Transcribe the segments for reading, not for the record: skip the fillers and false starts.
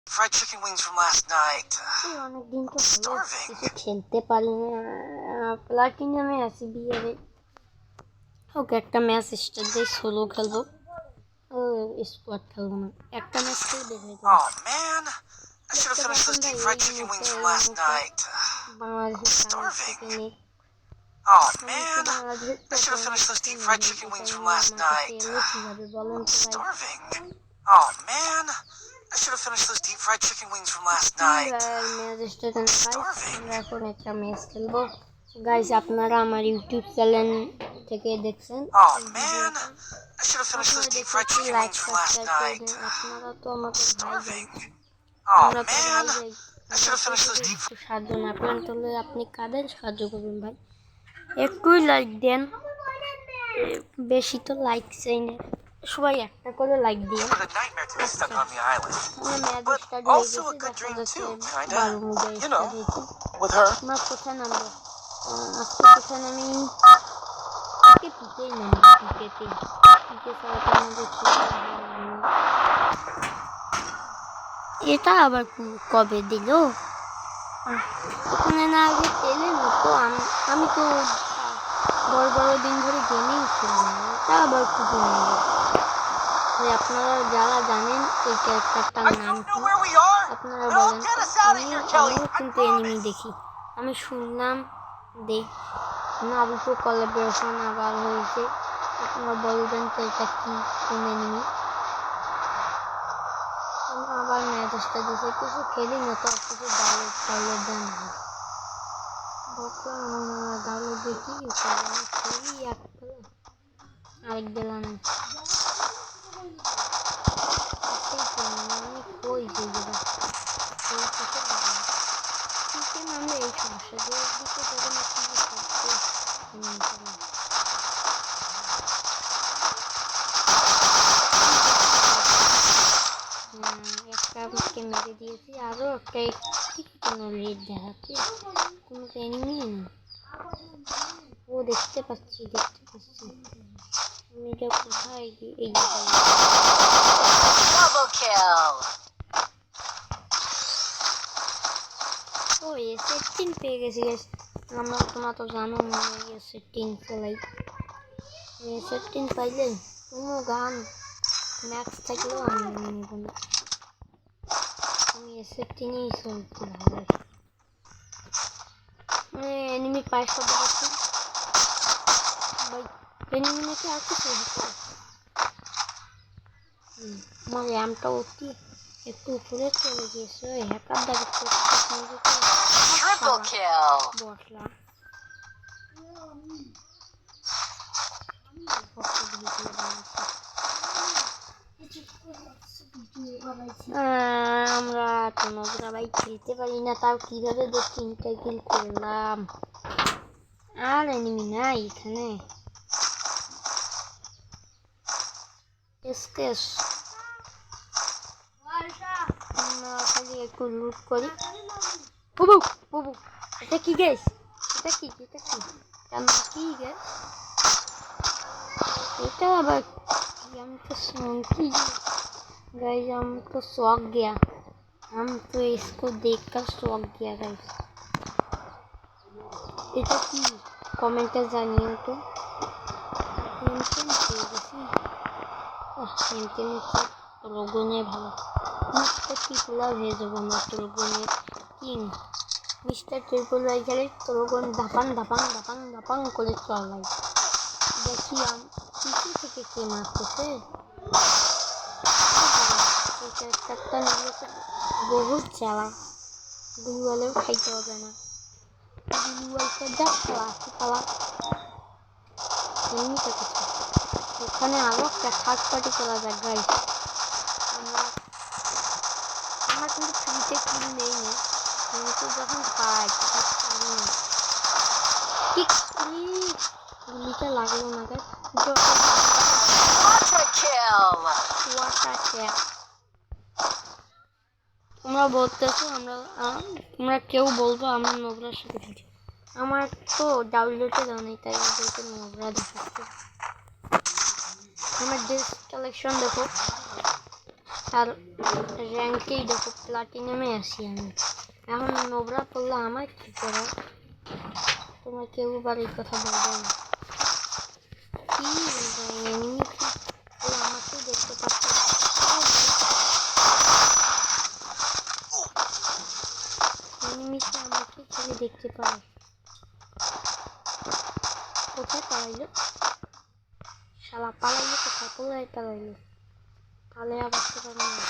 Fried chicken wings from last night. অনেকদিন তো হলো Starving. কিছু খেলতে পারি না। প্লাটিনামে আছি বিয়ারে। ওকে একটা ম্যাচ স্টার্ট দিয়ে সোলো খেলবো, স্কোয়াড খেলবো না। একটা ম্যাচ খেলে বের হয়ে যাবো। Oh man, I should have finished those deep fried chicken wings from last night. বাংলাদেশের Starving. থেকে Oh man, I should have finished those deep fried chicken wings from last night. কিভাবে বলেন তো ভাই? Starving. Oh man, I should have finished those deep fried chicken wings from last night. আমরা এখন একটা match খেলবো guys. আপনারা আমার ইউটিউব চ্যানেল থেকে দেখছেন। Oh man, I should have finished those deep fried chicken wings from last night. আপনারা তো আমাকে Starving. ভাই Oh আমরা তো man, ভাই I should have finished those deep. সাহায্য না করেন তাহলে আপনি কাদের সাহায্য করবেন ভাই? একটুই লাইক দেন, বেশি তো লাইক চাই না, সবাই একটা করে লাইক দিয়ে। What a nightmare to be stuck on the island. আমরা match But start also a good dream too, kinda. You know, with her. আমরা কোথায় নামবো আজকে? কোথায় নামি? পিকেই নামি, পিকে ছাড়া তো আমাদের এটা আবার কবে দিল? ওখানে না আগে তেলে মতো আমি তো বড় দিন ধরে গেমেই খেলি, এটা আবার খুবই নেই। আপনারা যারা জানেন এই ক্যারেক্টারটার নাম কি আপনারা বলেন। আমিও কিন্তু এনিমি দেখি, আমি শুনলাম নারুতো কোলাবোরেশন আবার হয়েছে। আপনারা বলবেন তো এটা কি, কোন এনিমি? আবার ম্যাচ স্টার্ট দিয়েছে, কিছু খেলি না তো, কিছু ডাউনলোড দেন ডাউনলোড দেখি খেলি একটা আরেক বেলান কই নামলে এই সমস্যা যে দিকে যখন একটা মেরে দিয়েছি, আরো একটা কোনো রেড দেখাচ্ছে, কোনো এনিমি না। ও দেখতে পাচ্ছি আমি এটা কোথায় এই ও S18 পেয়ে গেছি। তোমরা তো জানো না S18 চালাই। S18 পাইলে কোনো গান ম্যাক্স থাকলেও আমি নেব না, আমি S18ই চলতে ভালো। এনিমি পায় শব্দ পাচ্ছি ভাই, এনিমি নাকি আর কিছু হচ্ছে। আমার র্যামটা অতি একটু উপরে চলে গিয়েছে, হ্যাকার দাবি বসলাম। আমরা তো নজরা ভাই খেলতে পারি না, তাও কিভাবে 3টা কিল করলাম। আর এনিমি নাই এখানে, খালি একটু লুট করি। এটা কি গ্যাস? এটা কি কি গ্যাস? এটা আবার हम तो सोंकी गाइस, हम तो शौक गया, हम तो इसको देखकर शौक गया गाइस। এটা কি কমেন্টে জানিও তো। রোগনে ভালো মিস্টার ত্রিপুলা হয়ে যাবো না, রোগনের কিং মিস্টার ত্রিপুলা গেলে রোগন ধাপাং করে চলাই। দেখি পিছু থেকে কে মারতেছে, একটা নিয়ে বহুত জ্বালা, গুলওয়ালেও খাইতে হবে না, গুলওয়ালটা যা খেলা এমনিটা কিছু। ওখানে আরো একটা থার্ড পার্টি করা যাক গাইস। আমার কিন্তু ফ্রিতে কিল নেই না, কিন্তু যখন পাই গুলিটা লাগলো না গাইস। তোমরা বলতেছো তোমরা কেউ বলবো আমরা নোংরার সাথে খেলছি, আমার তো ডাউনলোডে দেওয়া নেই তাই ওদেরকে নোংরা দেখাচ্ছে। আমার ড্রেস কালেকশন দেখো, আর র্যাঙ্কেই দেখো প্লাটিনামে আসি আমি। এখন নোবরা পড়লে আমার কি করা? তোমরা কেউ বাড়ির কথা বলবে না। কি এনিমি আমাকেই দেখতে পাচ্ছ? এনিমিকে আমাকে খালি দেখতে পারে। কোথায় পালাইলো? শালা পালাইলো কোথায়? কোথায় পালাইলো? পালিয়ে বাঁচতে পারবো না।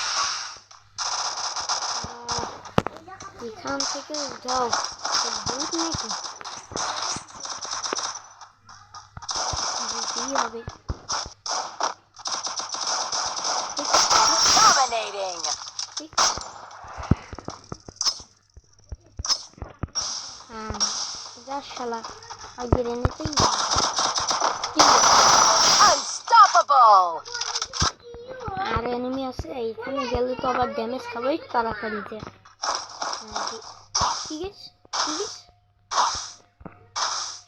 এখান থেকে যাও, ভূত নাকি? ভূতই হবে। Dominating. হ্যাঁ যা শালা আগের এনেতেই Unstoppable. আর এনিমি আছে এইখানে গেলে তো আবার ড্যামেজ খাবেই তাড়াতাড়িতে। ঠিক আছে ঠিক আছে।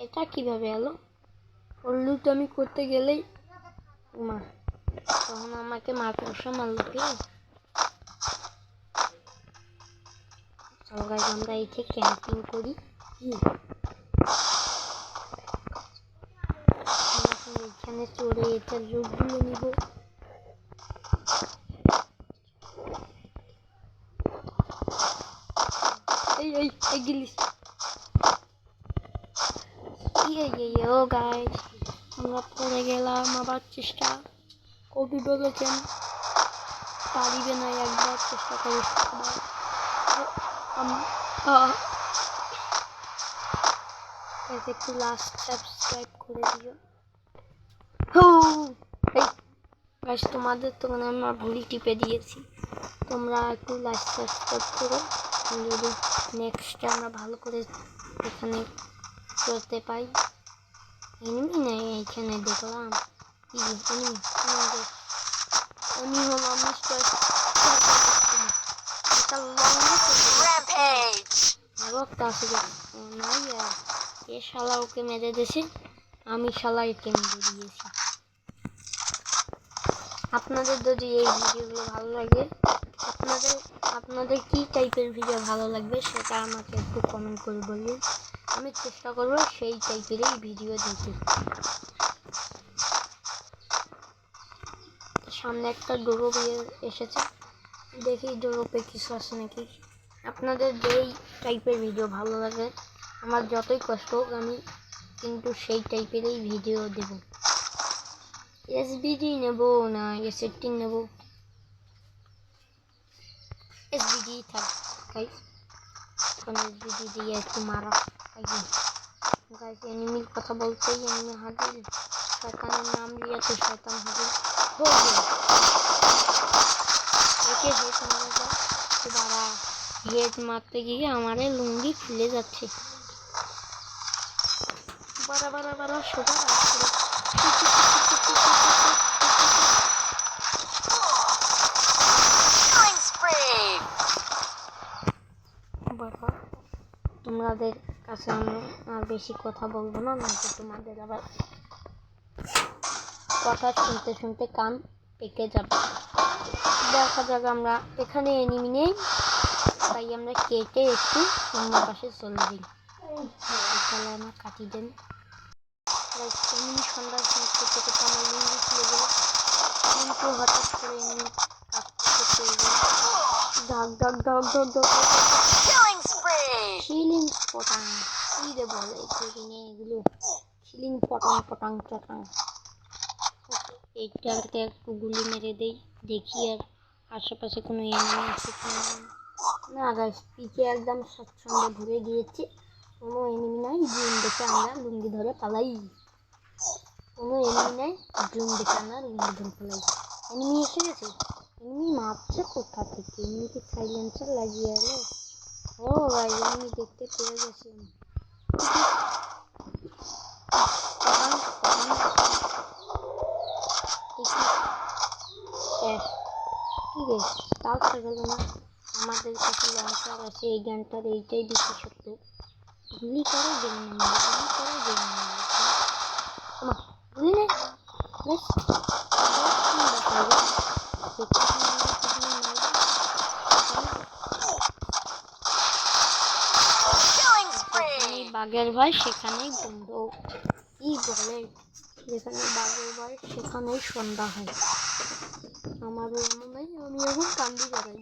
এটা কিভাবে এলো? ওর লুট আমি করতে গেলেই মা তখন আমাকে মাকড়সা মারলো কে? চলো গাইস আমরা এইখানে ক্যাম্পিং করি। এখানে চড়ে এটার রূপগুলো নিব। এই গিলিস ও গাইস আমরা পড়ে গেলাম। আবার চেষ্টা কবি বলেছেন পারিবে না, একবার চেষ্টা করিস। একটু লাস্ট সাবস্ক্রাইব করে দিও। গাইস তোমাদের তো মানে আমরা ভুল টিপে দিয়েছি, তোমরা একটু লাইক সাবস্ক্রাইব করো যদি নেক্সট আমরা ভালো করে এখানে করতে পাই। এনিমি নেই এইখানে দেখলাম। আমি হলাম মিস্টার Rampage. এ শালা ওকে মেরে দিয়েছে, আমি শালা একে মেরে দিয়েছি। আপনাদের যদি এই ভিডিওগুলো ভালো লাগে, আপনাদের কি টাইপের ভিডিও ভালো লাগবে সেটা আমাকে একটু কমেন্ট করে বলবেন। আমি চেষ্টা করবো সেই টাইপেরই ভিডিও দিতে। সামনে একটা ডোরো এসেছে, দেখি ডোরোপে কিছু আছে নাকি। আপনাদের যেই টাইপের ভিডিও ভালো লাগে, আমার যতই কষ্ট হোক আমি কিন্তু সেই টাইপেরই ভিডিও দেব। এসবিডি নেব না S18 নেব? এসবিডি থাক গাইস, কোন এসবিডি দিয়ে একটু মারা। গাইস এনিমির কথা বলতেই এনিমি হাজির, শয়তানের নাম লিয়া তো শয়তান হাজির। একে হেড মারা যায় তো বাড়া, হেড মারতে গিয়ে আমারে লুঙ্গি খুলে যাচ্ছে। বাড়া বাড়া বাড়া সোজা আসছে। বাবা তোমাদের কাছে আমি আর বেশি কথা বলবো না, নয়তো তোমাদের আবার কথা শুনতে শুনতে কান পেকে যাবে। দেখা যাক, আমরা এখানে এনিমি নেই তাই আমরা কেটে একটু অন্য পাশে চলে যাই। তাহলে আমার কাটি দেন। এনিমি সন্ধ্যা করতে করতে আমার লুঙ্গি খুলে গেল, কিন্তু হঠাৎ করে এনিমি কাটতে পেয়ে গেল। ডাক ডাক ডাক ডাক ডাক কিলিং পটাং কি রে বলে এগুলো, কিলিং পটাং পটাং চটাং। এইটাকে একটু গুলি মেরে দেই, দেখি আর আশেপাশে কোনো এনিমি আছে কিনা। না গাইস পিছে একদম স্বচ্ছন্দে ভরে গিয়েছে, কোনো এনিমি নাই। জুম দেখে আমরা লুঙ্গি ধরে পালাই, কোনো এনিমি নাই। জুম দেখে আমরা লুঙ্গি ধরে পালাই। এনিমি এসে গেছে, এনিমি মারছে কোথা থেকে? এনিমিকে সাইলেন্সার লাগিয়ে এলো। ও ভাই এনিমি দেখতে পেয়ে গেছি। ঠিক আছে তাও থাকলো না, আমাদের কাছে লঞ্চার আছে। এই গানটার এইটাই বেশি সত্য। গুলি করে জেনে নেব, গুলি করে জেনে নেব। গুলি নেই বাঘের ভয় সেখানেই বন্ধু, কি বলে, যেখানে বাঘের ভয় সেখানেই সন্ধ্যা হয়। আমারও এমন নাই, আমি এখন কান্দি বেড়াই।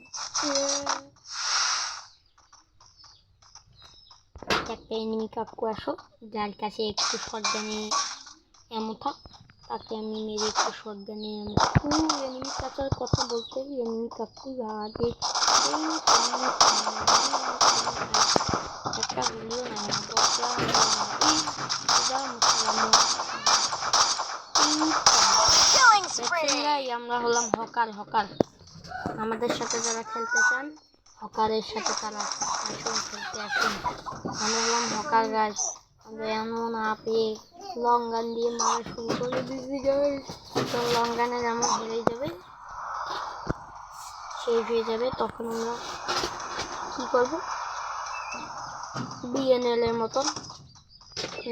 একটা এনিমি কাকু আসো, যার কাছে একটু শটগানে এমন থাক, তাকে আমি মেরে একটু শটগানে এনিমি কাকার কথা বলতে এনিমি কাকু আগে একটা গুলিও নাই আমরা হলাম হকার। আমাদের সাথে যারা খেলতে চান হকারের সাথে তারা আসুন, খেলতে আসুন। আমরা হলাম হকার গাছ, আমরা এমন আপে লং গান দিয়ে মারা শুরু করে দিয়েছি গাইস। তো লং গানে যেমন হেরে যাবে, শেষ হয়ে যাবে, তখন আমরা কি করব, বিএনএল এর মতন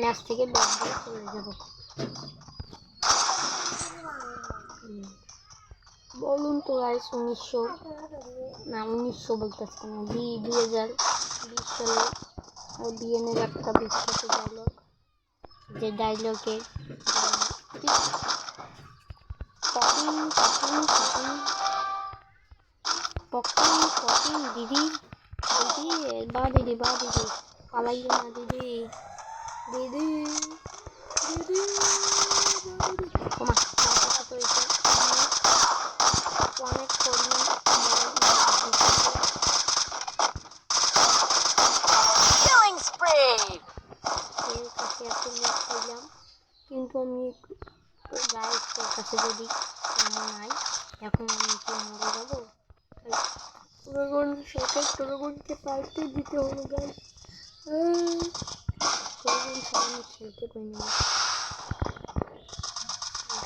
ম্যাচ থেকে ব্যাট দিয়ে চলে যাব। বলুন তো গাইস, 1900 বলতেছে না, 2020 সালে বিএনএল একটা বিখ্যাত ডায়লগ, যে ডায়লগে দিদি বা দিদি পালাইও না দিদি তোমার কথা তো এটা অনেক কিন্তু আমি গাইস তোর কাছে যদি নাই, এখন আমি কি মরে যাবো? তোরগণকে পাল্টে দিতে হবে গাইস। আমি খেলতে পারি না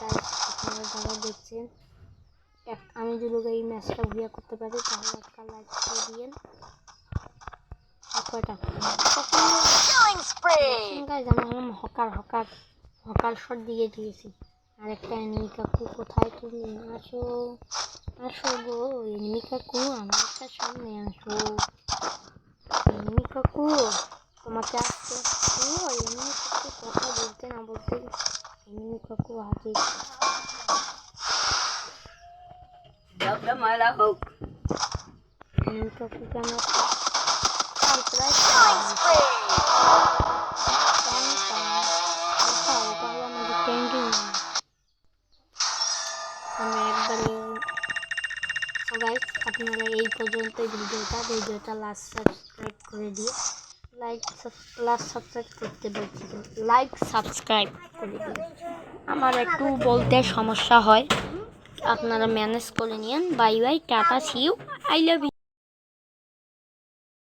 গাইস। আপনারা যারা দেখছেন, আমি যদি এই ম্যাচটা ভিডিও করতে পারি তাহলে একটা লাইক করে দিয়েন। কয়টা গাইস, আমি হকার শট দিয়ে দিয়েছি। আরেকটা এনিমি কাকু, কোথায় তুমি? আসো গো এনিমি কাকু, আমার একটা সামনে আসো। এনিমি কাকু তোমাকে আসতে এনিমি কাকু কথা বলতে না বলতে এনিমি কাকু আগে মারা হোক। এনিমি কাকুকে আমরা আপনারা এই পর্যন্ত ভিডিওটা লাস্ট সাবস্ক্রাইব করে দিয়ে সাবস্ক্রাইব করে দিন। আমার একটু বলতে সমস্যা হয়, আপনারা ম্যানেজ করে নিন। Bye bye, tata, see you, I love you.